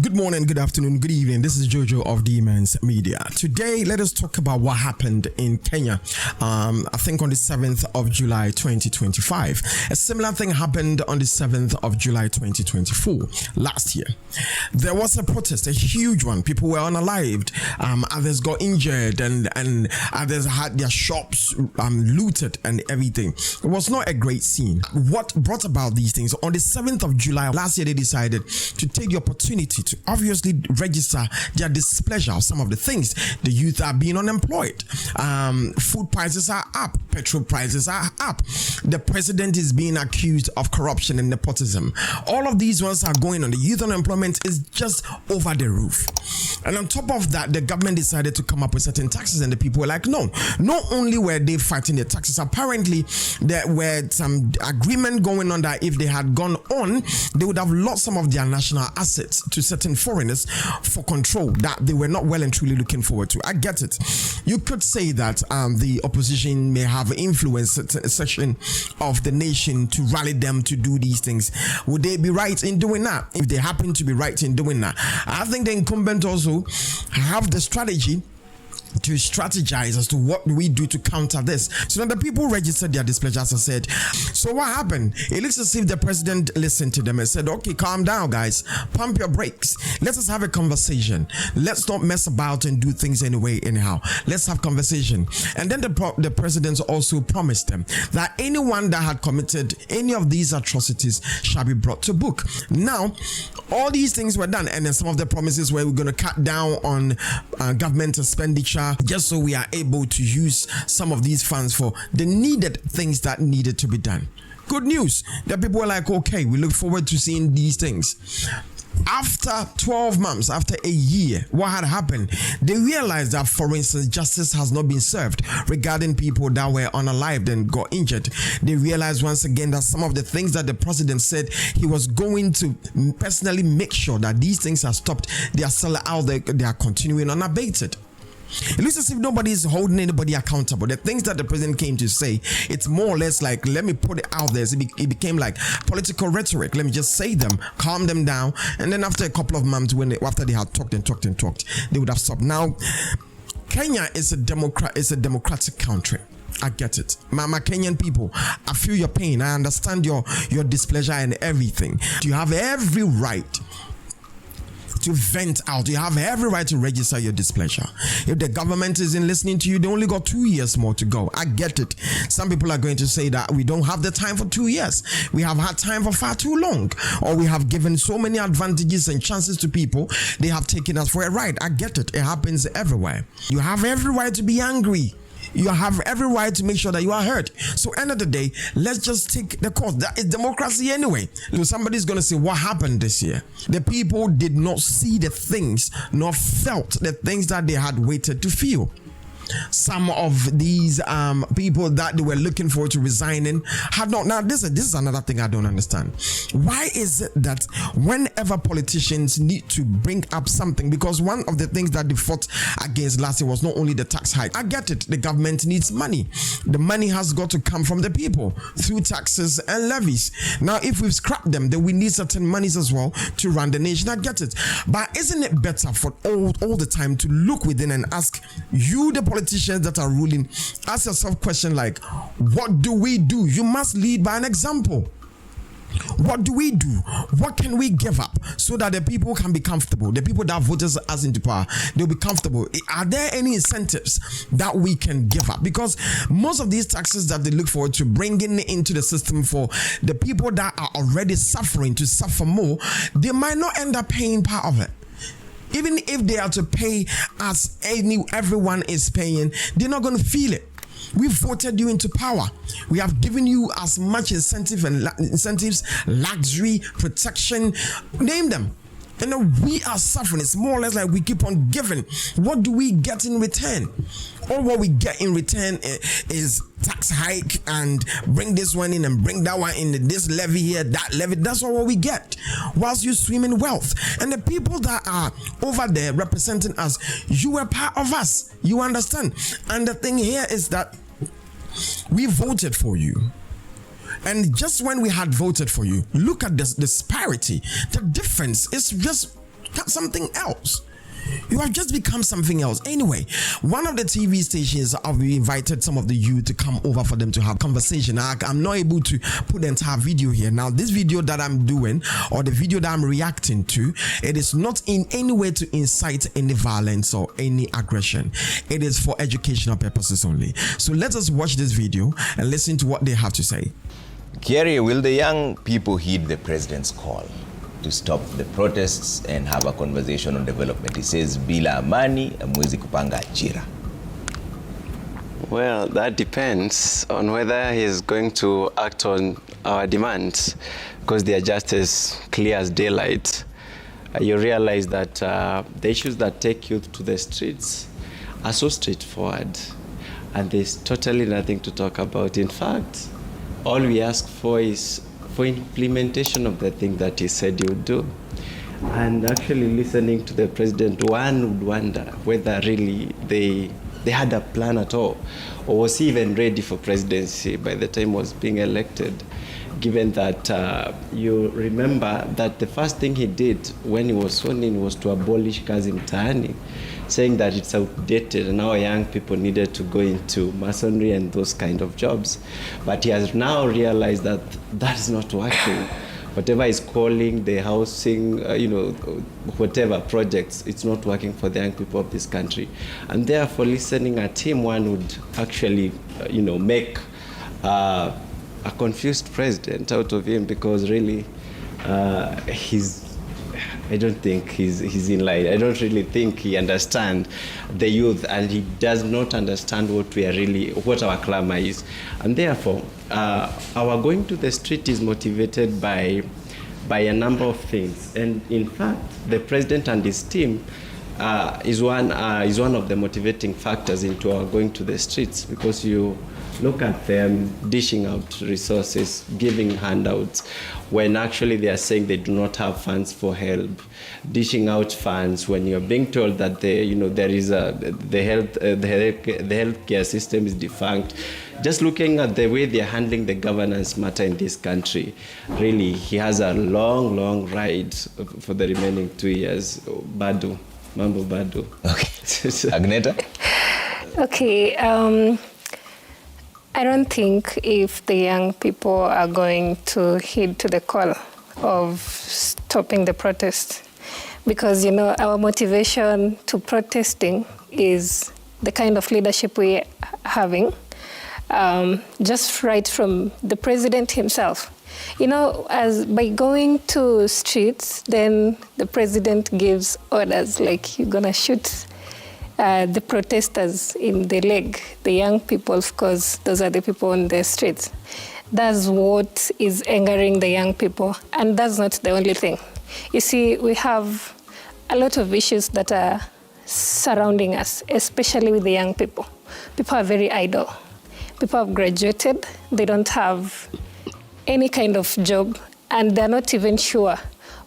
Good morning, good afternoon, good evening. This is Jojo of Demons Media. Today, let us talk about what happened in Kenya. I think on the 7th of July 2025. A similar thing happened on the 7th of July 2024 last year. There was a protest, a huge one. People were unalived. Others got injured, and others had their shops looted and everything. It was not a great scene. What brought about these things? On the 7th of July last year, they decided to take the opportunity to obviously register their displeasure of some of the things. The youth are being unemployed. Food prices are up. Petrol prices are up. The president is being accused of corruption and nepotism. All of these ones are going on. The youth unemployment is just over the roof. And on top of that, the government decided to come up with certain taxes, and the people were like, no. Not only were they fighting the taxes, apparently there were some agreement going on that if they had gone on, they would have lost some of their national assets to certain foreigners for control that they were not well and truly looking forward to. I get it. You could say that the opposition may have influenced a section of the nation to rally them to do these things. Would they be right in doing that? If they happen to be right in doing that, I think the incumbent also have the strategy to strategize as to what we do to counter this. So now the people registered their displeasure, as I said. So what happened? It looks as if the president listened to them and said, okay, calm down, guys. Pump your brakes. Let us have a conversation. Let's not mess about and do things anyway, anyhow. Let's have conversation. And then the president also promised them that anyone that had committed any of these atrocities shall be brought to book. Now, all these things were done, and then some of the promises were we're going to cut down on government expenditure just so we are able to use some of these funds for the needed things that needed to be done. Good news. The people were like, okay, we look forward to seeing these things. After 12 months, after a year, what had happened? They realized that, for instance, justice has not been served regarding people that were unalived and got injured. They realized once again that some of the things that the president said he was going to personally make sure that these things are stopped, they are still out there, they are continuing unabated. It looks as if nobody is holding anybody accountable. The things that the president came to say, it's more or less like, let me put it out there. It became like political rhetoric. Let me just say them, calm them down, and then after a couple of months, after they had talked, they would have stopped. Now, Kenya is a democratic country. I get it. My Kenyan people, I feel your pain. I understand your displeasure and everything. You have every right to vent out. You have every right to register your displeasure. If the government isn't listening to you, they only got 2 years more to go. I get it. Some people are going to say that we don't have the time for 2 years. We have had time for far too long, or we have given so many advantages and chances to people. They have taken us for a ride. I get it. It happens everywhere. You have every right to be angry. You have every right to make sure that you are heard. So end of the day, let's just take the course. That is democracy anyway. So somebody's going to say, what happened this year? The people did not see the things, nor felt the things that they had waited to feel. Some of these people that they were looking forward to resigning had not. Now this is another thing I don't understand. Why is it that whenever politicians need to bring up something, because one of the things that they fought against last year was not only the tax hike. I get it, the government needs money. The money has got to come from the people through taxes and levies. Now if we've scrapped them, then we need certain monies as well to run the nation. I get it, but isn't it better for all the time to look within and ask you, the politicians that are ruling, ask yourself question like, what do we do? You must lead by an example. What do we do? What can we give up so that the people can be comfortable? The people that voted us into power, they'll be comfortable. Are there any incentives that we can give up? Because most of these taxes that they look forward to bringing into the system for the people that are already suffering to suffer more, they might not end up paying part of it. Even if they are to pay as everyone is paying, they're not going to feel it. We voted you into power. We have given you as much incentives, luxury, protection, name them. And then we are suffering. It's more or less like we keep on giving. What do we get in return? All what we get in return is tax hike and bring this one in and bring that one in, this levy here, that levy. That's all what we get whilst you swim in wealth. And the people that are over there representing us, you were part of us. You understand? And the thing here is that we voted for you. And just when we had voted for you, look at this disparity. The difference is just something else. You have just become something else. Anyway, one of the TV stations, I've invited some of the youth to come over for them to have conversation. I'm not able to put the entire video here. Now, this video that I'm doing, or the video that I'm reacting to, it is not in any way to incite any violence or any aggression. It is for educational purposes only. So let us watch this video and listen to what they have to say. Kerry, will the young people heed the president's call to stop the protests and have a conversation on development? He says, bila amani, hamwezi kupanga ajira. Well, that depends on whether he's going to act on our demands, because they are just as clear as daylight. You realize that the issues that take youth to the streets are so straightforward, and there's totally nothing to talk about. In fact, all we ask for is for implementation of the thing that he said he would do. And actually listening to the president, one would wonder whether really they had a plan at all, or was he even ready for presidency by the time he was being elected, given that you remember that the first thing he did when he was sworn in was to abolish kazi mtaani, saying that it's outdated and our young people needed to go into masonry and those kind of jobs. But he has now realized that that is not working. Whatever is calling the housing, whatever projects, it's not working for the young people of this country. And therefore, listening at him, one would actually, make a confused president out of him, because really, I don't think he's in line. I don't really think he understands the youth, and he does not understand what our clamor is. And therefore, our going to the street is motivated by a number of things. And in fact, the president and his team is one of the motivating factors into our going to the streets, because you look at them dishing out resources, giving handouts, when actually they are saying they do not have funds for help, dishing out funds when you're being told that the healthcare system is defunct. Just looking at the way they're handling the governance matter in this country, really, he has a long ride for the remaining 2 years. Badu, mambo badu. Okay. Agneta? Okay. I don't think if the young people are going to heed to the call of stopping the protest, because, our motivation to protesting is the kind of leadership we're having, just right from the president himself. As by going to streets, then the president gives orders like you're gonna shoot the protesters in the leg, the young people, of course, those are the people on the streets. That's what is angering the young people, and that's not the only thing. You see, we have a lot of issues that are surrounding us, especially with the young people. People are very idle. People have graduated, they don't have any kind of job, and they're not even sure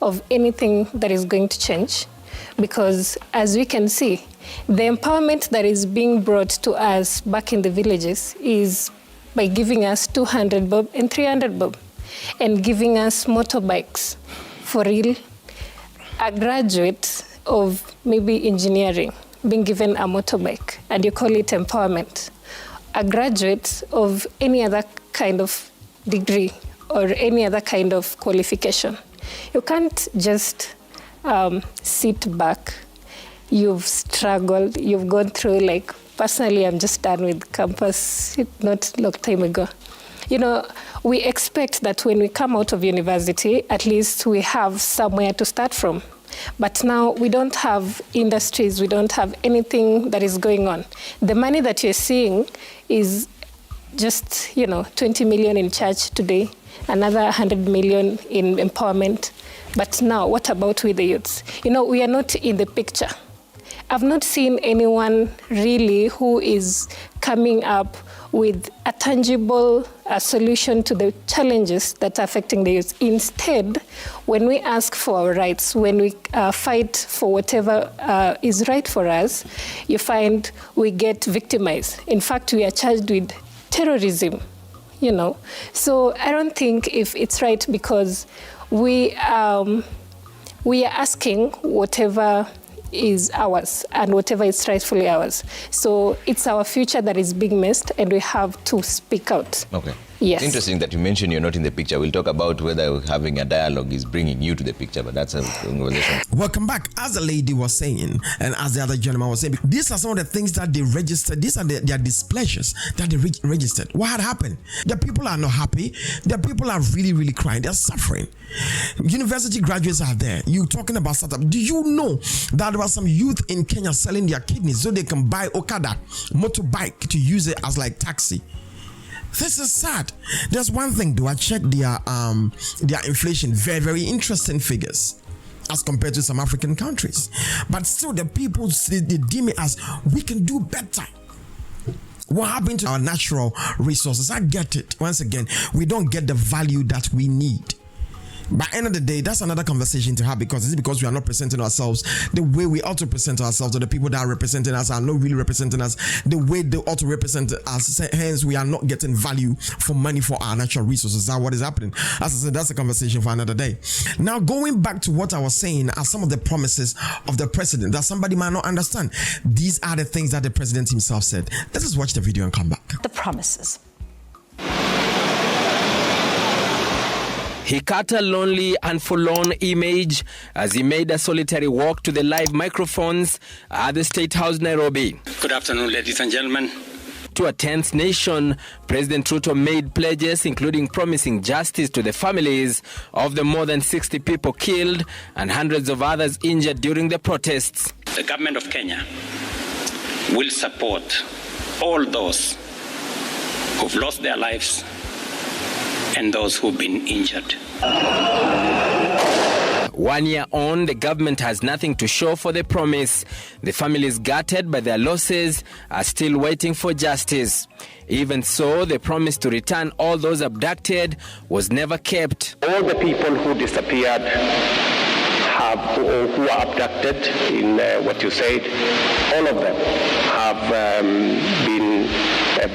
of anything that is going to change. Because as we can see, the empowerment that is being brought to us back in the villages is by giving us 200 bob and 300 bob, and giving us motorbikes. For real, a graduate of maybe engineering being given a motorbike, and you call it empowerment. A graduate of any other kind of degree or any other kind of qualification. You can't just sit back. You've struggled, you've gone through, personally, I'm just done with campus not a long time ago. We expect that when we come out of university, at least we have somewhere to start from. But now we don't have industries, we don't have anything that is going on. The money that you're seeing is just, 20 million in church today, another 100 million in empowerment. But now, what about with the youths? We are not in the picture. I've not seen anyone really who is coming up with a tangible solution to the challenges that are affecting the youth. Instead, when we ask for our rights, when we fight for whatever is right for us, you find we get victimized. In fact, we are charged with terrorism, So I don't think if it's right, because we we are asking whatever is ours and whatever is rightfully ours. So it's our future that is being missed, and we have to speak out. Okay. Yes. It's interesting that you mentioned you're not in the picture. We'll talk about whether having a dialogue is bringing you to the picture, but that's a conversation. Welcome back. As the lady was saying, and as the other gentleman was saying, these are some of the things that they registered. These are their displeasures that they registered. What had happened? The people are not happy. The people are really, really crying. They're suffering. University graduates are there. You talking about startup. Do you know that there was some youth in Kenya selling their kidneys so they can buy Okada motorbike to use it as like taxi? This is sad. There's one thing, though. I checked their inflation. Very, very interesting figures as compared to some African countries. But still, the people, they deem it as we can do better. What happened to our natural resources? I get it. Once again, we don't get the value that we need. By the end of the day, that's another conversation to have, because it's because we are not presenting ourselves the way we ought to present ourselves, or the people that are representing us are not really representing us the way they ought to represent us. Hence, we are not getting value for money for our natural resources. That's what is happening. As I said, that's a conversation for another day. Now, going back to what I was saying are some of the promises of the president that somebody might not understand. These are the things that the president himself said. Let us watch the video and come back. The promises. He cut a lonely and forlorn image as he made a solitary walk to the live microphones at the State House, Nairobi. Good afternoon, ladies and gentlemen. To a tense nation, President Ruto made pledges, including promising justice to the families of the more than 60 people killed and hundreds of others injured during the protests. The government of Kenya will support all those who've lost their lives and those who've been injured. 1 year on, the government has nothing to show for the promise. The families gutted by their losses are still waiting for justice. Even so, the promise to return all those abducted was never kept. All the people who disappeared who were abducted in what you said, all of them have been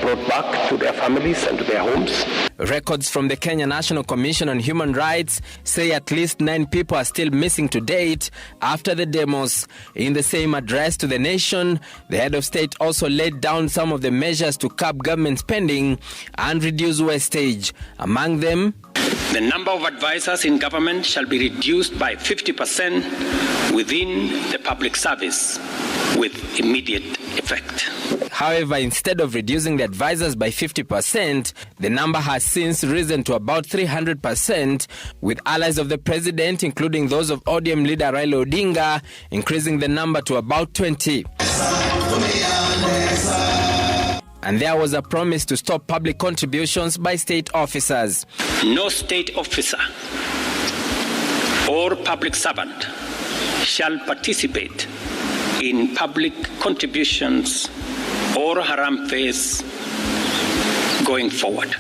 brought back to their families and to their homes. Records from the Kenya National Commission on Human Rights say at least 9 people are still missing to date after the demos. In the same address to the nation, the head of state also laid down some of the measures to curb government spending and reduce wastage. Among them, the number of advisors in government shall be reduced by 50% within the public service with immediate effect. However, instead of reducing the advisors by 50%, the number has since risen to about 300%, with allies of the president, including those of ODM leader Raila Odinga, increasing the number to about 20. And there was a promise to stop public contributions by state officers. No state officer or public servant shall participate in public contributions or harambee going forward.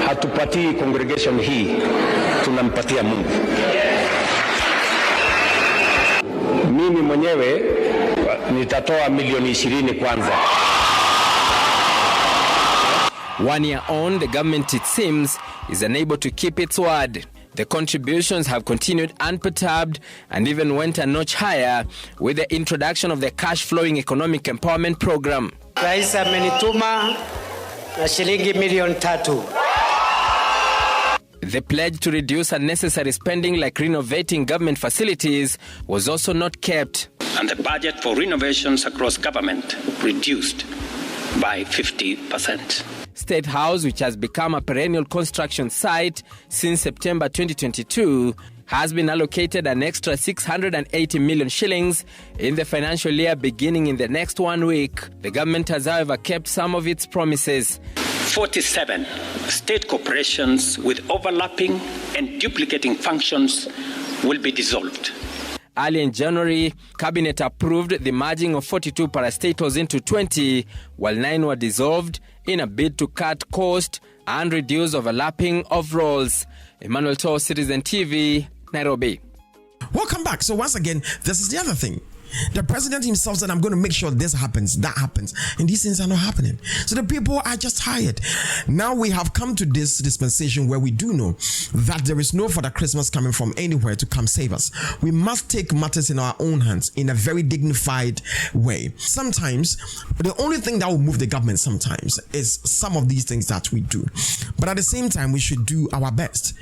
Hatupatii congregation hii, tunampatia Mungu. Mimi mwenyewe nitatoa milioni 20 kwanza. 1 year on, the government, it seems, is unable to keep its word. The contributions have continued unperturbed and even went a notch higher with the introduction of the cash-flowing economic empowerment program. Rais amenituma na shilingi milioni 3. The pledge to reduce unnecessary spending like renovating government facilities was also not kept. And the budget for renovations across government reduced by 50%. State House, which has become a perennial construction site since September 2022, has been allocated an extra 680 million shillings in the financial year beginning in the next 1 week. The government has, however, kept some of its promises. 47 state corporations with overlapping and duplicating functions will be dissolved. Early in January, Cabinet approved the merging of 42 parastatals into 20, while 9 were dissolved in a bid to cut cost and reduce overlapping of roles. Emmanuel Toh, Citizen TV, Nairobi. Welcome back. So once again, this is the other thing. The president himself said, I'm going to make sure this happens, that happens. And these things are not happening. So the people are just tired. Now we have come to this dispensation where we do know that there is no Father Christmas coming from anywhere to come save us. We must take matters in our own hands in a very dignified way. Sometimes, the only thing that will move the government sometimes is some of these things that we do. But at the same time, we should do our best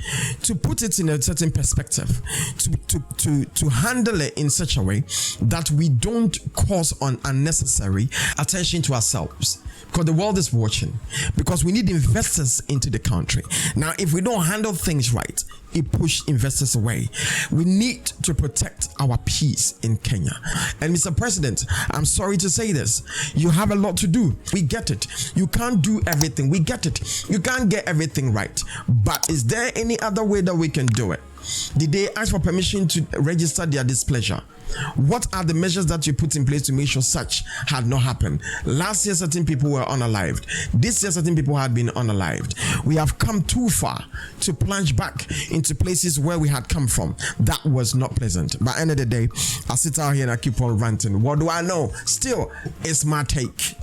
to put it in a certain perspective, to handle it in such a way that we don't cause unnecessary attention to ourselves, because the world is watching, because we need investors into the country. Now, if we don't handle things right, it pushes investors away. We need to protect our peace in Kenya. And Mr. President, I'm sorry to say this, you have a lot to do. We get it. You can't do everything. We get it. You can't get everything right. But is there any other way that we can do it? Did they ask for permission to register their displeasure? What are the measures that you put in place to make sure such had not happened? Last year, certain people were unalived. This year, certain people had been unalived. We have come too far to plunge back into places where we had come from. That was not pleasant. By the end of the day, I sit out here and I keep on ranting. What do I know? Still, it's my take.